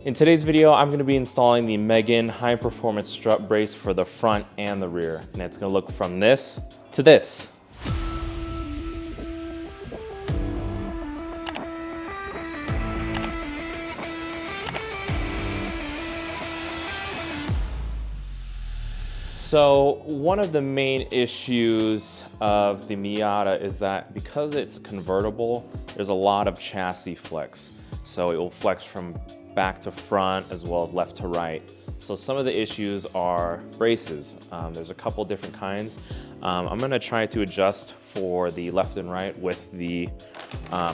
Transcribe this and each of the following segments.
In today's video, I'm going to be installing the Megan high performance strut brace for the front and the rear. And it's going to look from this to this. So one of the main issues of the Miata is that because it's convertible, there's a lot of chassis flex. So it will flex from back to front as well as left to right. So some of the issues are braces. There's a couple different kinds. I'm gonna try to adjust for the left and right with the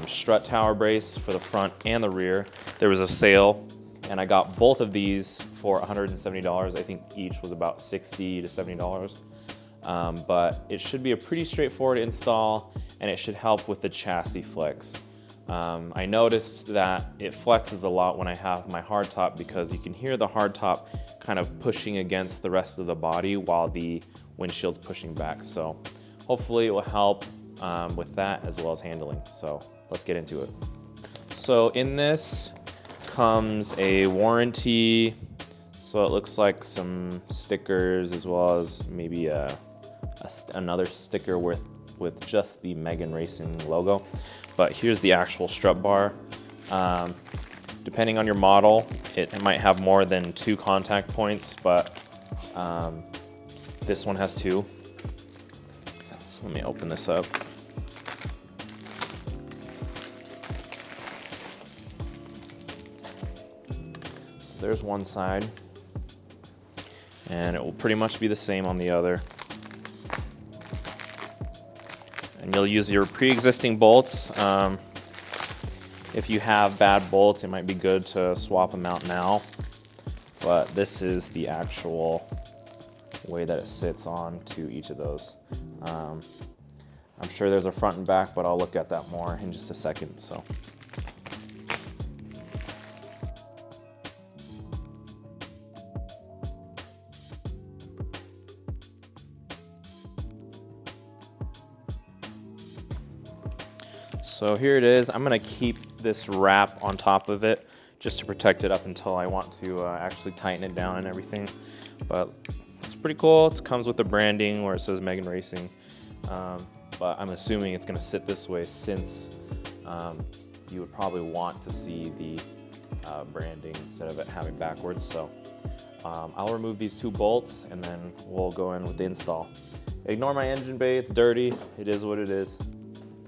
strut tower brace for the front and the rear. There was a sale and I got both of these for $170. I think each was about $60 to $70. But it should be a pretty straightforward install and it should help with the chassis flex. I noticed that it flexes a lot when I have my hardtop because you can hear the hardtop kind of pushing against the rest of the body while the windshield's pushing back. So hopefully it will help with that as well as handling. So let's get into it. So in this comes a warranty. So it looks like some stickers as well as maybe another sticker with just the Megan Racing logo. But here's the actual strut bar. Depending on your model, it might have more than 2 contact points, but this one has 2. So let me open this up. So there's one side, and it will pretty much be the same on the other. And you'll use your pre-existing bolts. If you have bad bolts, it might be good to swap them out now. But this is the actual way that it sits on to each of those. I'm sure there's a front and back, but I'll look at that more in just a second. So. So here it is. I'm gonna keep this wrap on top of it just to protect it up until I want to actually tighten it down and everything. But it's pretty cool. It comes with the branding where it says Megan Racing. But I'm assuming it's gonna sit this way since you would probably want to see the branding instead of it having backwards. So I'll remove these 2 bolts and then we'll go in with the install. Ignore my engine bay, it's dirty. It is what it is.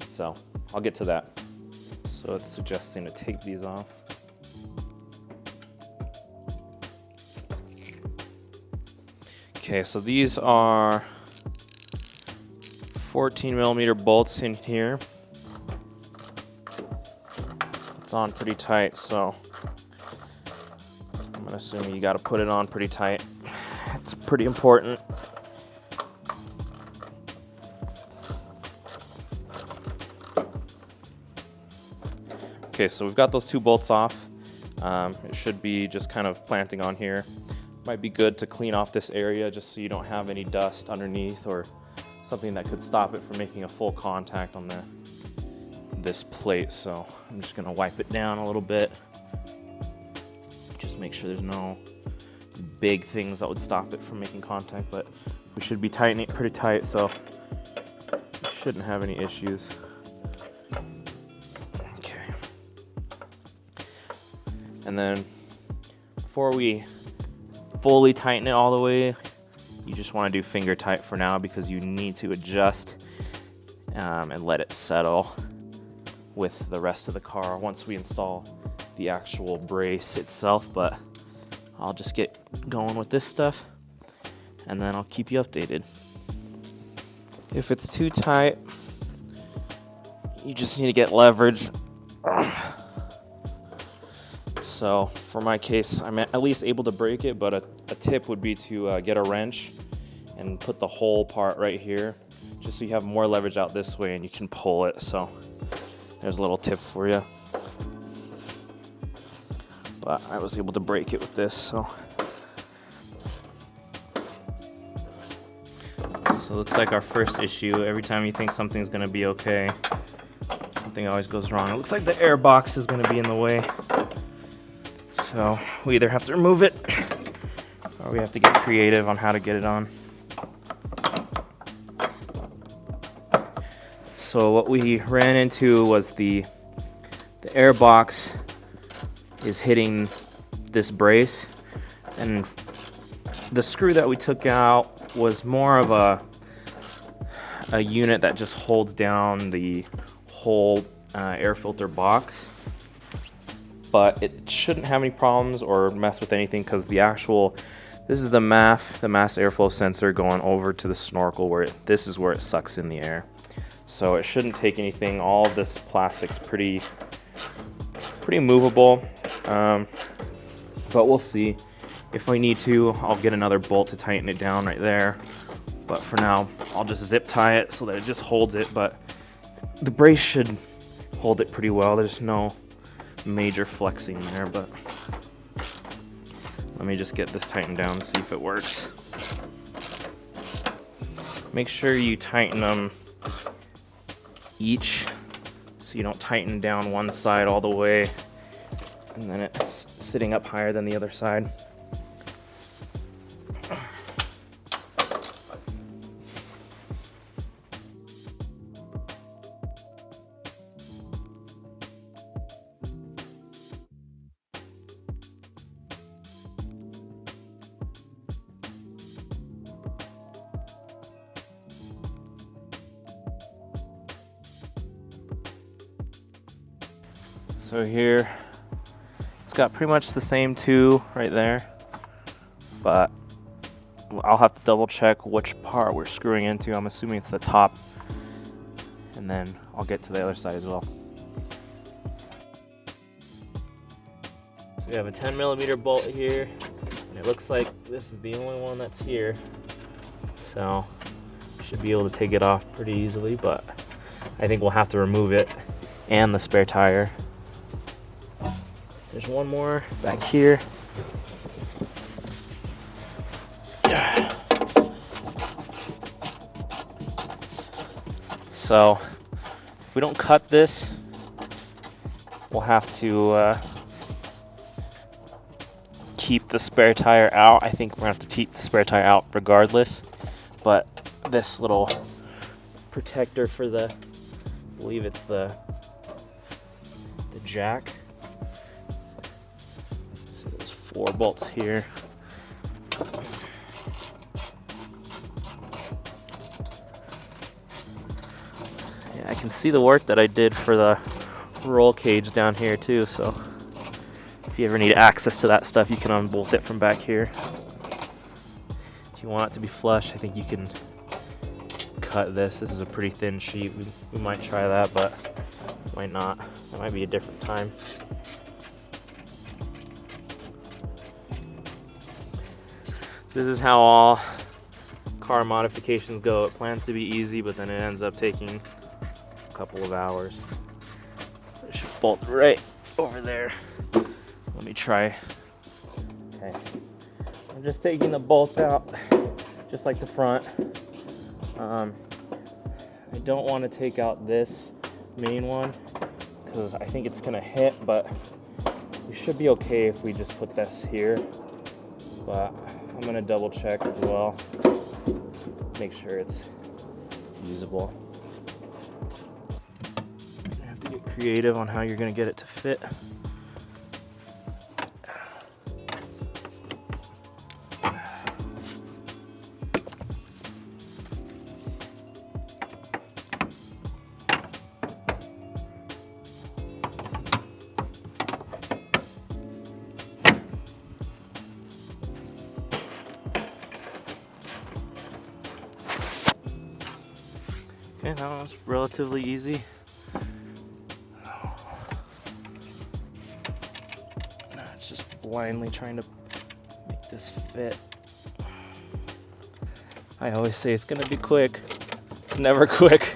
So I'll get to that. So it's suggesting to take these off. Okay, so these are 14mm bolts in here. It's on pretty tight, so I'm gonna assume you gotta put it on pretty tight. It's pretty important. Okay, so we've got those 2 bolts off. It should be just kind of planting on here. Might be good to clean off this area just so you don't have any dust underneath or something that could stop it from making a full contact on this plate. So I'm just gonna wipe it down a little bit. Just make sure there's no big things that would stop it from making contact, but we should be tightening it pretty tight, so we shouldn't have any issues. And then before we fully tighten it all the way, you just want to do finger tight for now because you need to adjust and let it settle with the rest of the car once we install the actual brace itself. But I'll just get going with this stuff and then I'll keep you updated. If it's too tight, you just need to get leverage. So for my case, I'm at least able to break it, but a tip would be to get a wrench and put the whole part right here, just so you have more leverage out this way and you can pull it. So there's a little tip for you. But I was able to break it with this, so. So it looks like our first issue. Every time you think something's gonna be okay, something always goes wrong. It looks like the air box is gonna be in the way. So we either have to remove it or we have to get creative on how to get it on. So what we ran into was the air box is hitting this brace, and the screw that we took out was more of a unit that just holds down the whole air filter box, but it shouldn't have any problems or mess with anything because this is the mass airflow sensor going over to the snorkel where this is where it sucks in the air. So it shouldn't take anything. All of this plastic's pretty movable, but we'll see. If we need to, I'll get another bolt to tighten it down right there. But for now, I'll just zip tie it so that it just holds it. But the brace should hold it pretty well. There's no major flexing there, but let me just get this tightened down and see if it works. Make sure you tighten them each so you don't tighten down one side all the way and then it's sitting up higher than the other side. So here, it's got pretty much the same two right there, but I'll have to double check which part we're screwing into. I'm assuming it's the top, and then I'll get to the other side as well. So we have a 10mm bolt here, and it looks like this is the only one that's here. So should be able to take it off pretty easily, but I think we'll have to remove it and the spare tire. There's one more back here. So if we don't cut this, we'll have to keep the spare tire out. I think we're gonna have to keep the spare tire out regardless, but this little protector for I believe it's the jack. So there's 4 bolts here. Yeah, I can see the work that I did for the roll cage down here too, so if you ever need access to that stuff, you can unbolt it from back here. If you want it to be flush, I think you can cut this. This is a pretty thin sheet. We might try that, but might not. That might be a different time. This is how all car modifications go. It plans to be easy, but then it ends up taking a couple of hours. I should bolt right over there. Let me try. Okay. I'm just taking the bolt out, just like the front. I don't want to take out this main one because I think it's gonna hit, but we should be okay if we just put this here. But I'm gonna double check as well, make sure it's usable. You have to get creative on how you're gonna get it to fit. Okay, that one's relatively easy. Now it's just blindly trying to make this fit. I always say it's gonna be quick. It's never quick.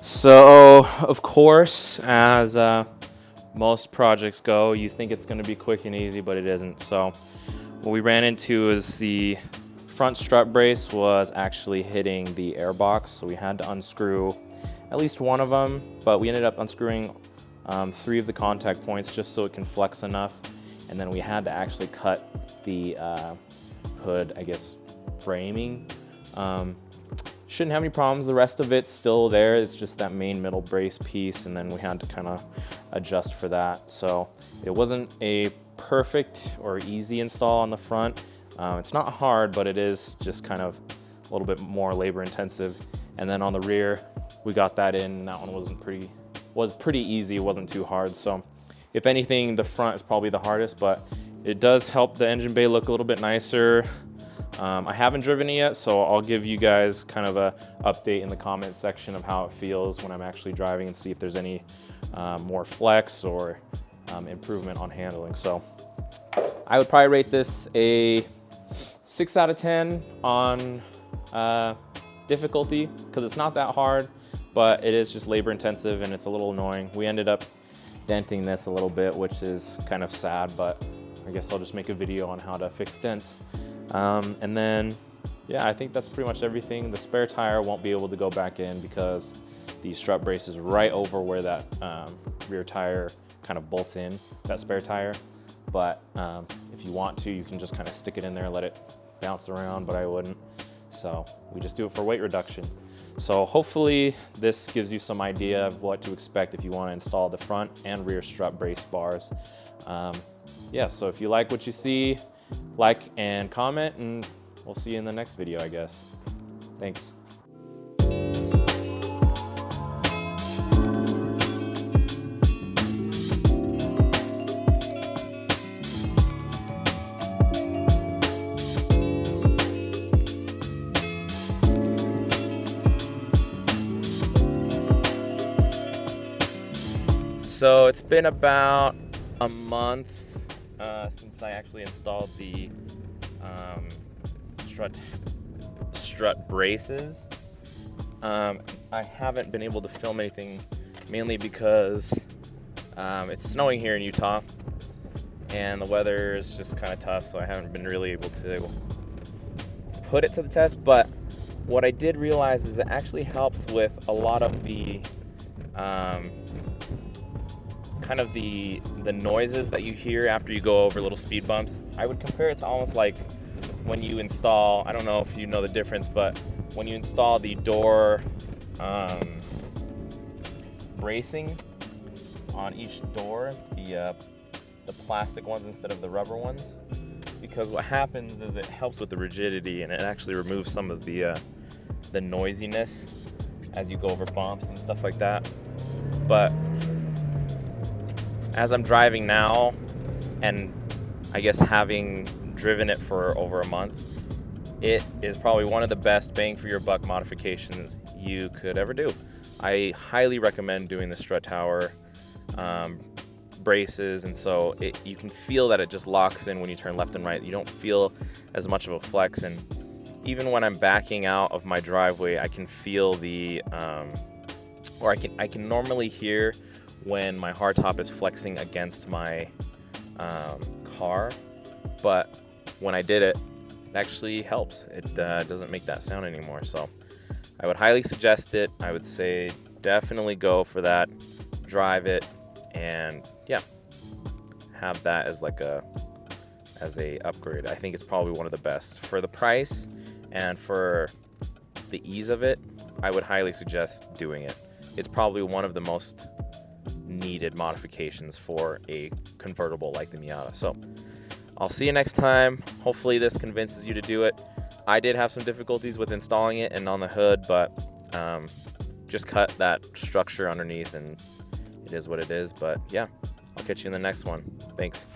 So, of course, as most projects go, you think it's going to be quick and easy, but it isn't. So, what we ran into is the front strut brace was actually hitting the airbox, so we had to unscrew at least one of them, but we ended up unscrewing 3 of the contact points just so it can flex enough, and then we had to actually cut the hood, I guess, framing. Shouldn't have any problems. The rest of it's still there. It's just that main middle brace piece, and then we had to kind of adjust for that. So it wasn't a perfect or easy install on the front. It's not hard, but it is just kind of a little bit more labor intensive. And then on the rear, we got that in. That one was pretty easy. It wasn't too hard. So if anything, the front is probably the hardest, but it does help the engine bay look a little bit nicer. I haven't driven it yet, so I'll give you guys kind of a update in the comment section of how it feels when I'm actually driving and see if there's any more flex or improvement on handling. So I would probably rate this a 6 out of 10 on difficulty, because it's not that hard, but it is just labor intensive and it's a little annoying. We ended up denting this a little bit, which is kind of sad, but I guess I'll just make a video on how to fix dents. And then, yeah, I think that's pretty much everything. The spare tire won't be able to go back in because the strut brace is right over where that rear tire kind of bolts in, that spare tire. But if you want to, you can just kind of stick it in there, let it bounce around, but I wouldn't. So we just do it for weight reduction. So hopefully this gives you some idea of what to expect if you want to install the front and rear strut brace bars. Yeah, so if you like what you see, like and comment, and we'll see you in the next video, I guess. Thanks. So it's been about a month since I actually installed the strut braces. I haven't been able to film anything, mainly because it's snowing here in Utah and the weather is just kind of tough, so I haven't been really able to put it to the test. But what I did realize is it actually helps with a lot of the kind of the noises that you hear after you go over little speed bumps. I would compare it to almost like when you install, I don't know if you know the difference, but when you install the door bracing on each door, the plastic ones instead of the rubber ones, because what happens is it helps with the rigidity and it actually removes some of the noisiness as you go over bumps and stuff like that. But as I'm driving now, and I guess having driven it for over a month, it is probably one of the best bang for your buck modifications you could ever do. I highly recommend doing the strut tower braces, and so you can feel that it just locks in when you turn left and right. You don't feel as much of a flex, and even when I'm backing out of my driveway, I can feel the, or I can normally hear when my hardtop is flexing against my car, but when I did it, it actually helps. It doesn't make that sound anymore. So I would highly suggest it. I would say definitely go for that, drive it, and yeah, have that as like a upgrade. I think it's probably one of the best for the price and for the ease of it. I would highly suggest doing it. It's probably one of the most needed modifications for a convertible like the Miata. So I'll see you next time. Hopefully this convinces you to do it. I did have some difficulties with installing it and on the hood, but just cut that structure underneath and it is what it is. But yeah, I'll catch you in the next one. Thanks.